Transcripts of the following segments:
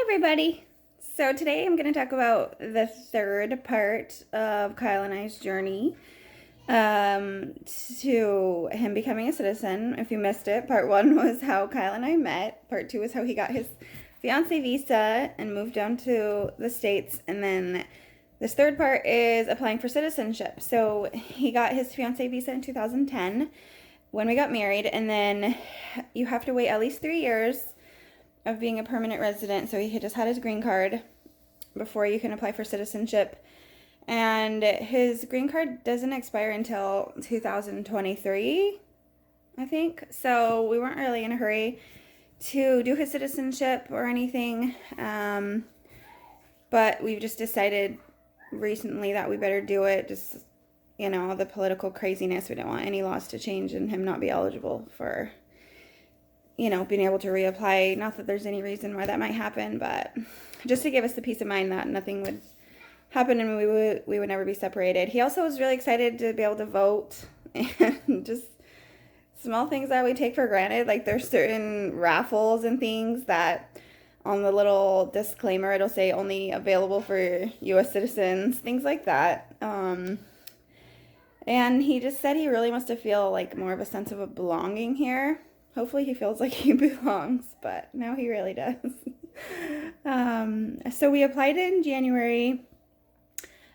everybody. So today I'm going to talk about the third part of Kyle and I's journey to him becoming a citizen. If you missed it, part one was how Kyle and I met. Part two was how he got his fiance visa and moved down to the States. And then this third part is applying for citizenship. So he got his fiance visa in 2010 when we got married. And then you have to wait at least 3 years of being a permanent resident. So he had just had his green card before you can apply for citizenship. And his green card doesn't expire until 2023, I think. So we weren't really in a hurry to do his citizenship or anything. But we've just decided recently that we better do it. Just, the political craziness. We don't want any laws to change and him not be eligible for being able to reapply. Not that there's any reason why that might happen, but just to give us the peace of mind that nothing would happen and we would never be separated. He also was really excited to be able to vote and just small things that we take for granted. Like there's certain raffles and things that on the little disclaimer, it'll say only available for U.S. citizens, things like that. And he just said he really wants to feel like more of a sense of a belonging here. Hopefully he feels like he belongs, but now he really does. So we applied in January.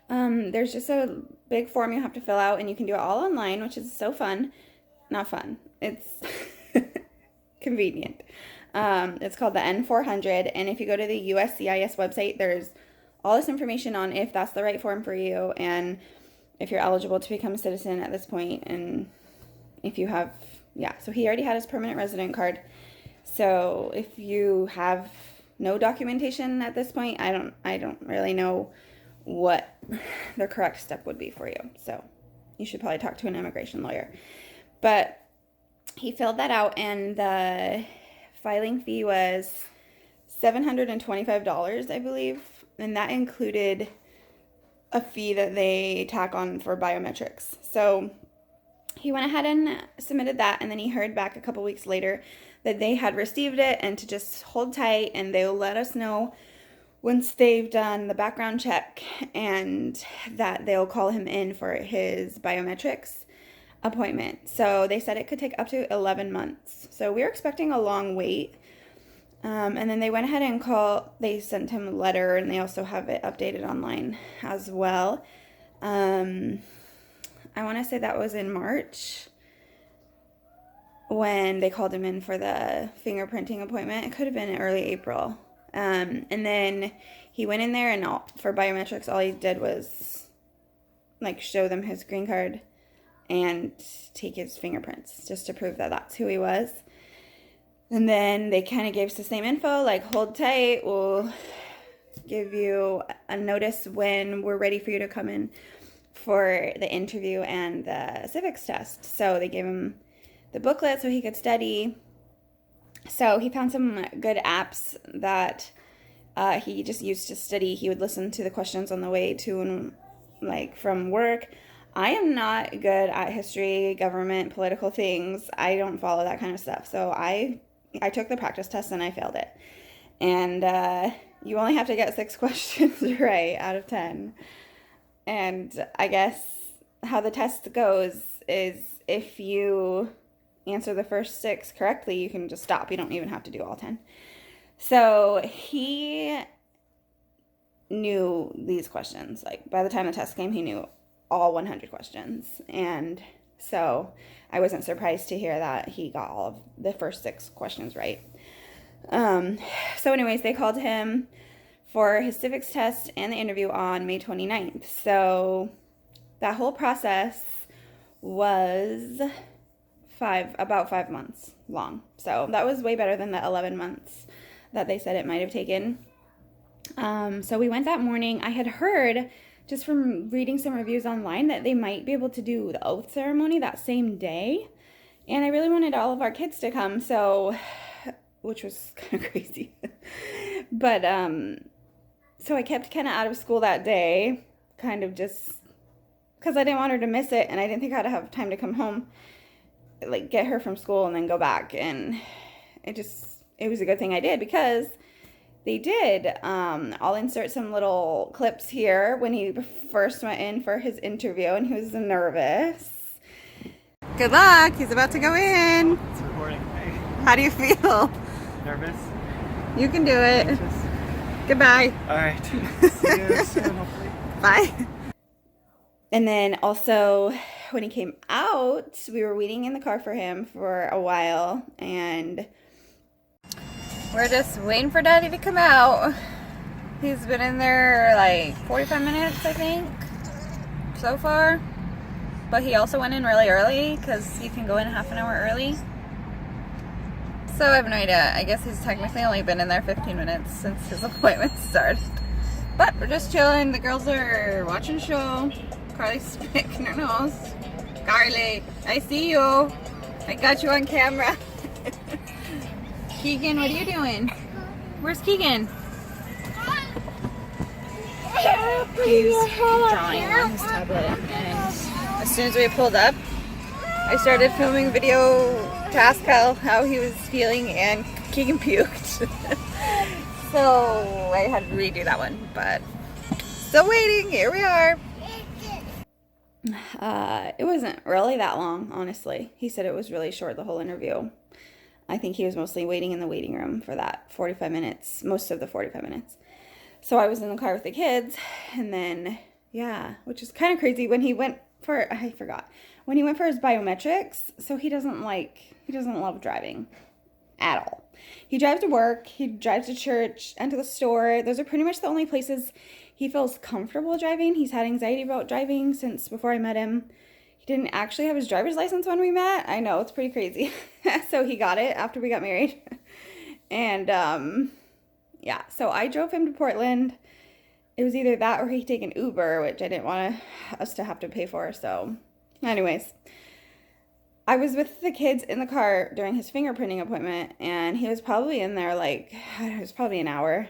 There's just a big form you have to fill out, and you can do it all online, which is so fun. Not fun. It's convenient. It's called the N400, and if you go to the USCIS website, there's all this information on if that's the right form for you, and if you're eligible to become a citizen at this point, and if you have... Yeah, so he already had his permanent resident card. So if you have no documentation at this point, I don't really know what the correct step would be for you. So you should probably talk to an immigration lawyer. But he filled that out, and the filing fee was $725, I believe. And that included a fee that they tack on for biometrics. So he went ahead and submitted that, and then he heard back a couple weeks later that they had received it and to just hold tight, and they'll let us know once they've done the background check and that they'll call him in for his biometrics appointment. So they said it could take up to 11 months. So we were expecting a long wait. And then they went ahead and they sent him a letter, and they also have it updated online as well. I want to say that was in March when they called him in for the fingerprinting appointment. It could have been in early April. And then he went in there, and for biometrics, all he did was show them his green card and take his fingerprints just to prove that that's who he was. And then they kind of gave us the same info, hold tight, we'll give you a notice when we're ready for you to come in for the interview and the civics test. So they gave him the booklet so he could study. So he found some good apps that he just used to study. He would listen to the questions on the way to and from work. I am not good at history, government, political things. I don't follow that kind of stuff. So I took the practice test and I failed it. And you only have to get 6 questions right out of 10. And I guess how the test goes is if you answer the first 6 correctly, you can just stop. You don't even have to do all 10. So he knew these questions. By the time the test came, he knew all 100 questions. And so I wasn't surprised to hear that he got all of the first 6 questions right. So anyways, they called him for his civics test and the interview on May 29th. So that whole process was about 5 months long. So that was way better than the 11 months that they said it might have taken. So we went that morning. I had heard just from reading some reviews online that they might be able to do the oath ceremony that same day. And I really wanted all of our kids to come, which was kind of crazy. But so I kept Kenna out of school that day, kind of just because I didn't want her to miss it, and I didn't think I'd have time to come home, get her from school and then go back. And it was a good thing I did, because They did. I'll insert some little clips here when he first went in for his interview and he was nervous. Good luck. He's about to go in. It's recording. Hey. How do you feel? Nervous? You can do it. Anxious? Goodbye. All right. See you soon, hopefully. Bye. And then also, when he came out, we were waiting in the car for him for a while, and we're just waiting for Daddy to come out. He's been in there like 45 minutes, I think, so far. But he also went in really early, because you can go in half an hour early. So I have no idea. I guess he's technically only been in there 15 minutes since his appointment started. But we're just chilling. The girls are watching a show. Carly's picking her nose. Carly, I see you. I got you on camera. Keegan, what are you doing? Where's Keegan? He's drawing on his tablet. And as soon as we pulled up, I started filming video to ask Kyle how he was feeling, and Keegan puked. So I had to redo that one, but still waiting. Here we are. It wasn't really that long, honestly. He said it was really short, the whole interview. I think he was mostly waiting in the waiting room for that 45 minutes, most of the 45 minutes. So I was in the car with the kids, and then, yeah, which is kind of crazy. When he went for, I forgot, when he went for his biometrics, so he doesn't love driving at all. He drives to work, he drives to church, and to the store. Those are pretty much the only places he feels comfortable driving. He's had anxiety about driving since before I met him. He didn't actually have his driver's license when we met. I know, it's pretty crazy. So he got it after we got married. And, yeah, so I drove him to Portland. It was either that or he'd take an Uber, which I didn't want us to have to pay for. So, anyways, I was with the kids in the car during his fingerprinting appointment, and he was probably in there like, it was probably an hour.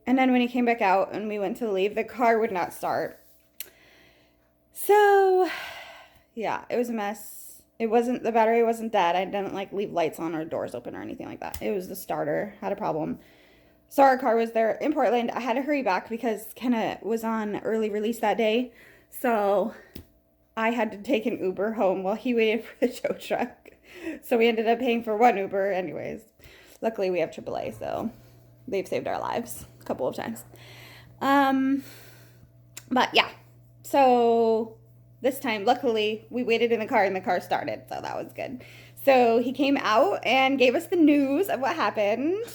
And then when he came back out and we went to leave, the car would not start. So, yeah, it was a mess. The battery wasn't dead. I didn't like leave lights on or doors open or anything like that. It was the starter had a problem. So our car was there in Portland. I had to hurry back because Kenna was on early release that day. So I had to take an Uber home while he waited for the tow truck. So we ended up paying for one Uber anyways. Luckily we have AAA, so they've saved our lives a couple of times. But yeah, so this time, luckily, we waited in the car and the car started, so that was good. So he came out and gave us the news of what happened.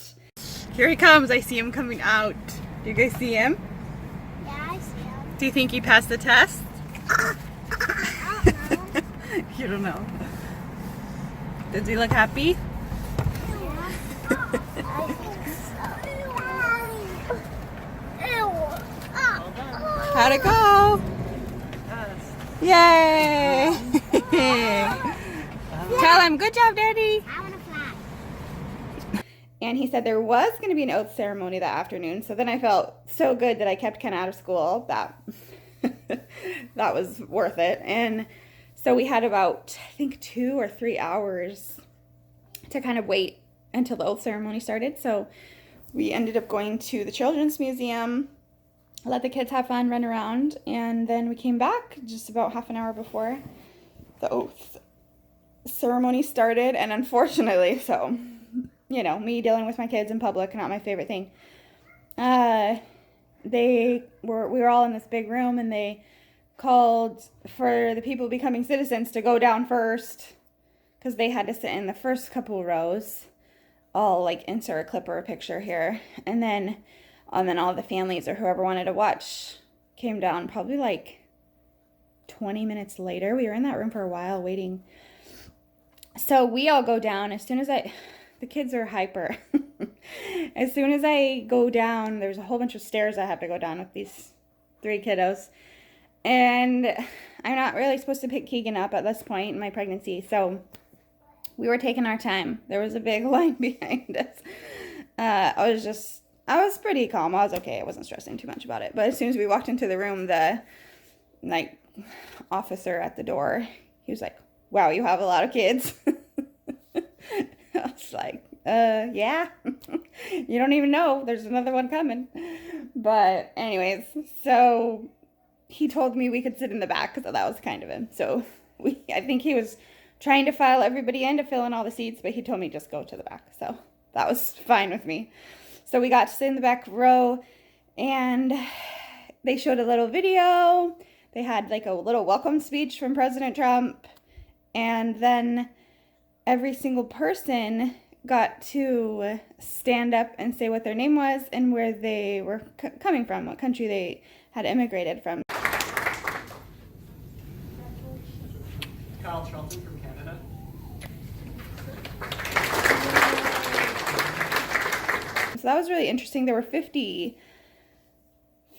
Here he comes. I see him coming out. Do you guys see him? Yeah, I see him. Do you think he passed the test? I don't know. You don't know. Does he look happy? I think so. How'd it go? Yay! Tell him, good job, Daddy. I want to fly. And he said there was going to be an oath ceremony that afternoon. So then I felt so good that I kept Ken out of school. That was worth it. And so we had about, I think, 2 or 3 hours to kind of wait until the oath ceremony started. So we ended up going to the Children's Museum, let the kids have fun, run around, and then we came back just about half an hour before the oath ceremony started. And unfortunately, so, you know, me dealing with my kids in public, not my favorite thing. We were all in this big room, and they called for the people becoming citizens to go down first, because they had to sit in the first couple rows. I'll like insert a clip or a picture here, and then all the families or whoever wanted to watch came down probably like 20 minutes later. We were in that room for a while waiting. So we all go down as soon as the kids are hyper. As soon as I go down, there's a whole bunch of stairs I have to go down with these 3 kiddos. And I'm not really supposed to pick Keegan up at this point in my pregnancy. So we were taking our time. There was a big line behind us. I was pretty calm. I was okay. I wasn't stressing too much about it. But as soon as we walked into the room, the like officer at the door, he was like, "Wow, you have a lot of kids." I was like, Yeah. You don't even know. There's another one coming. But anyways, so he told me we could sit in the back, so that was kind of him. So I think he was trying to file everybody in to fill in all the seats, but he told me just go to the back. So that was fine with me. So we got to sit in the back row, and they showed a little video. They had like a little welcome speech from President Trump, and then every single person got to stand up and say what their name was and where they were coming from, what country they had immigrated from. Kyle Shelton from Canada. So that was really interesting. There were 50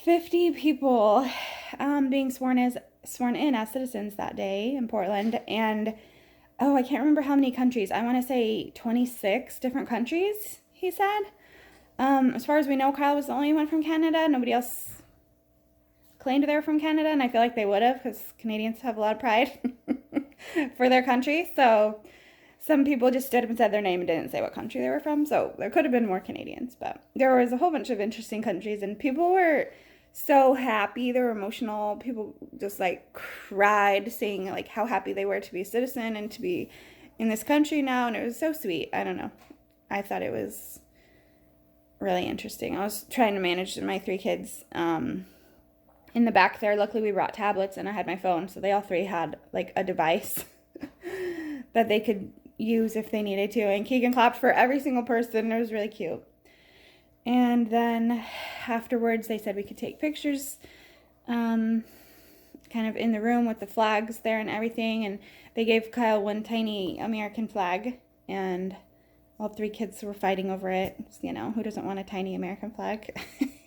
people being sworn in as citizens that day in Portland, and I can't remember how many countries. I want to say 26 different countries, he said. As far as we know, Kyle was the only one from Canada. Nobody else claimed they were from Canada, and I feel like they would have, because Canadians have a lot of pride for their country. So some people just stood up and said their name and didn't say what country they were from. So there could have been more Canadians, but there was a whole bunch of interesting countries, and people were so happy. They were emotional. People just like cried, saying like how happy they were to be a citizen and to be in this country now. And it was so sweet. I don't know. I thought it was really interesting. I was trying to manage my 3 kids in the back there. Luckily we brought tablets and I had my phone. So they all 3 had like a device that they could use if they needed to. And Keegan clapped for every single person. It was really cute. And then afterwards, they said we could take pictures kind of in the room with the flags there and everything. And they gave Kyle one tiny American flag, and all 3 kids were fighting over it. You know, who doesn't want a tiny American flag?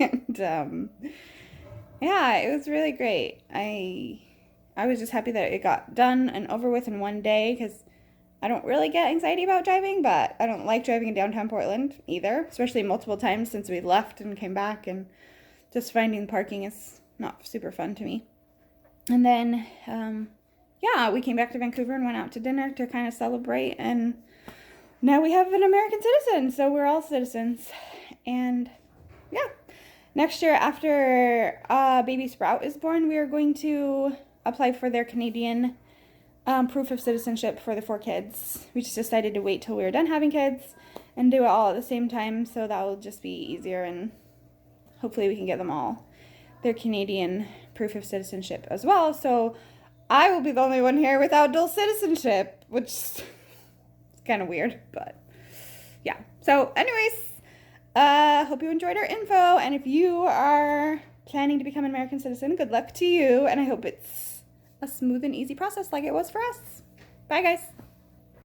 And yeah, it was really great. I was just happy that it got done and over with in one day, because I don't really get anxiety about driving, but I don't like driving in downtown Portland either, especially multiple times since we left and came back, and just finding parking is not super fun to me. And then, yeah, we came back to Vancouver and went out to dinner to kind of celebrate, and now we have an American citizen, so we're all citizens. And yeah, next year after baby Sprout is born, we are going to apply for their Canadian proof of citizenship for the 4 kids. We just decided to wait till we were done having kids and do it all at the same time, so that will just be easier, and hopefully we can get them all their Canadian proof of citizenship as well. So I will be the only one here without dual citizenship, which is kind of weird, but yeah. So anyways, hope you enjoyed our info, and if you are planning to become an American citizen, good luck to you, and I hope it's a smooth and easy process like it was for us. Bye, guys.